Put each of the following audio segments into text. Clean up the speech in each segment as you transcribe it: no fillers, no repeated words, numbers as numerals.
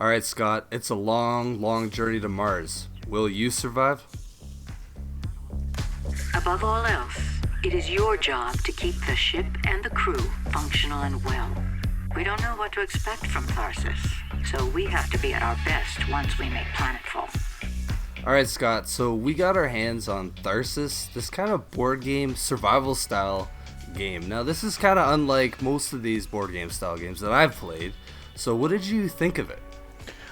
All right, Scott, it's a long, long journey to Mars. Will you survive? Above all else, it is your job to keep the ship and the crew functional and well. We don't know what to expect from Tharsis, so we have to be at our best once we make planetfall. All right, Scott, so we got our hands on Tharsis, this kind of board game survival style game. Now, this is kind of unlike most of these board game style games that I've played. So what did you think of it?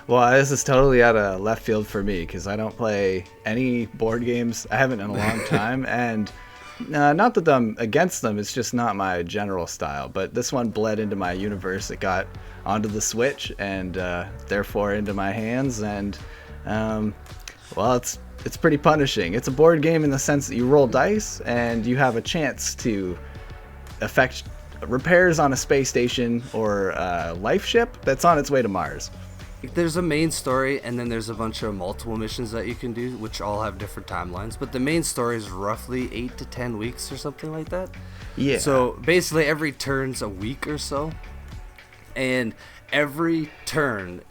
Well, this is totally out of left field for me because I don't play any board games. I haven't in a long time, and not that I'm against them, it's just not my general style. But this one bled into my universe. It got onto the Switch and therefore into my hands, and well, it's pretty punishing. It's a board game in the sense that you roll dice and you have a chance to affect repairs on a space station or a life ship that's on its way to Mars. There's a main story, and then there's a bunch of multiple missions that you can do, which all have different timelines. But the main story is roughly 8 to 10 weeks or something like that. Yeah. So basically every turn's a week or so. And every turn,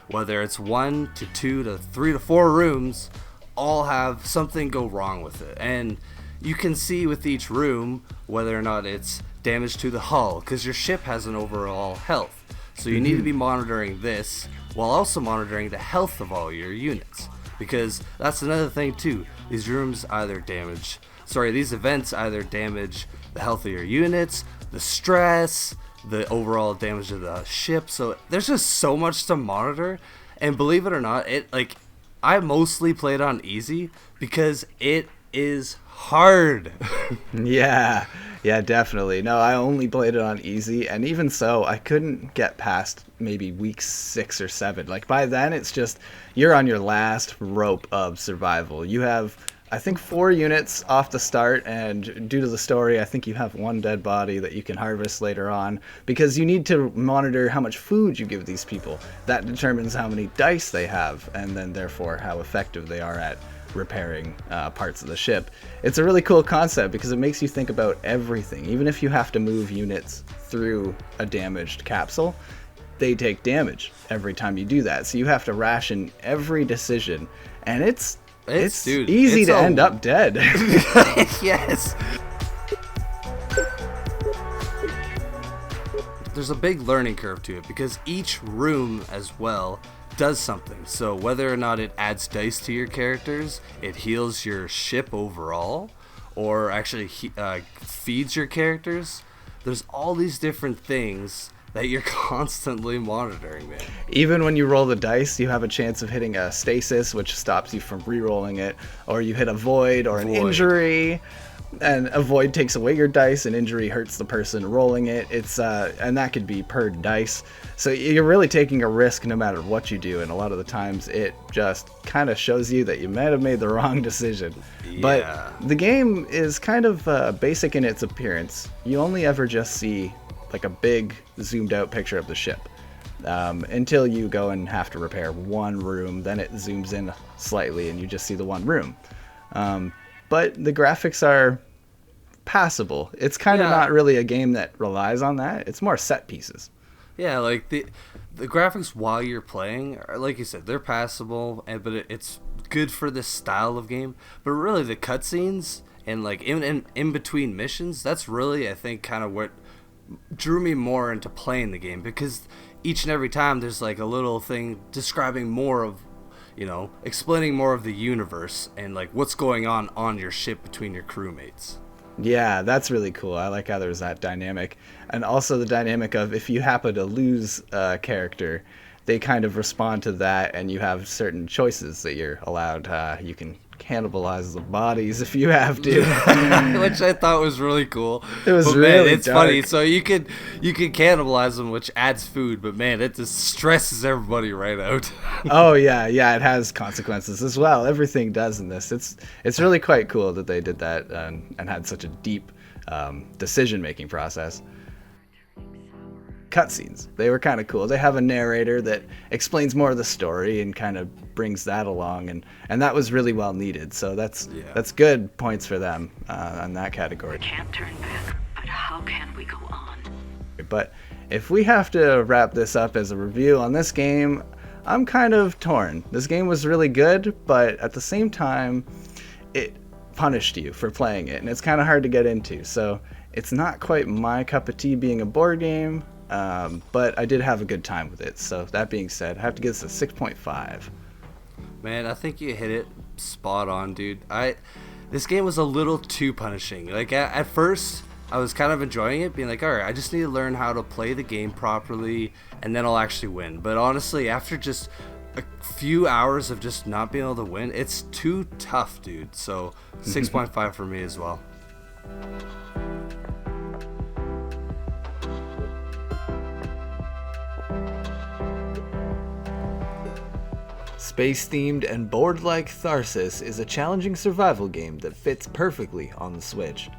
whether it's 1 to 2 to 3 to 4 rooms, all have something go wrong with it. And you can see with each room whether or not it's damage to the hull, because your ship has an overall health. So you need to be monitoring this while also monitoring the health of all your units, because that's another thing too. These events either damage the health of your units, the stress, the overall damage of the ship. So there's just so much to monitor, and believe it or not, I mostly played on easy because it is hard. Yeah, definitely. No, I only played it on easy, and even so, I couldn't get past maybe week 6 or 7. Like, by then, it's just, you're on your last rope of survival. You have, I think, 4 units off the start, and due to the story, I think you have 1 dead body that you can harvest later on, because you need to monitor how much food you give these people. That determines how many dice they have, and then, therefore, how effective they are at repairing parts of the ship. It's a really cool concept because it makes you think about everything. Even if you have to move units through a damaged capsule, they take damage every time you do that. So you have to ration every decision, and it's easy to end up dead. Yes. There's a big learning curve to it because each room as well does something. So whether or not it adds dice to your characters, it heals your ship overall, or actually feeds your characters. There's all these different things that you're constantly monitoring, man. Even when you roll the dice, you have a chance of hitting a stasis, which stops you from re-rolling it, or you hit a void or an injury. And a void takes away your dice, an injury hurts the person rolling it. It's and that could be per dice. So you're really taking a risk no matter what you do, and a lot of the times it just kind of shows you that you might have made the wrong decision. Yeah. But the game is kind of basic in its appearance. You only ever just see like a big zoomed out picture of the ship. Until you go and have to repair 1 room, then it zooms in slightly and you just see the 1 room. But the graphics are passable. It's kind of not really a game that relies on that. It's more set pieces. Yeah, like the graphics while you're playing, are, like you said, they're passable, but it's good for this style of game. But really, the cutscenes and like in between missions, that's really, I think, kind of what drew me more into playing the game, because each and every time there's like a little thing describing more of, explaining more of the universe and like what's going on your ship between your crewmates. Yeah, that's really cool. I like how there's that dynamic. And also the dynamic of if you happen to lose a character, they kind of respond to that, and you have certain choices that you're allowed. You can cannibalize the bodies if you have to. Which I thought was really cool. It was really it's dark. Funny. So you could cannibalize them, which adds food, but man, it just stresses everybody right out. Oh yeah, it has consequences as well. Everything does in this. It's really quite cool that they did that and had such a deep decision-making process. Cutscenes, they were kind of cool. They have a narrator that explains more of the story and kind of brings that along, and that was really well needed. So that's good points for them on that category. We can't turn back, but how can we go on? But if we have to wrap this up as a review on this game, I'm kind of torn. This game was really good, but at the same time, it punished you for playing it, and it's kind of hard to get into. So it's not quite my cup of tea being a board game, but I did have a good time with it. So that being said, I have to give this a 6.5. Man, I think you hit it spot on, dude. This game was a little too punishing. Like at first, I was kind of enjoying it, being like, all right, I just need to learn how to play the game properly, and then I'll actually win. But honestly, after just a few hours of just not being able to win, it's too tough, dude. So 6.5 for me as well. Space-themed and board-like Tharsis is a challenging survival game that fits perfectly on the Switch.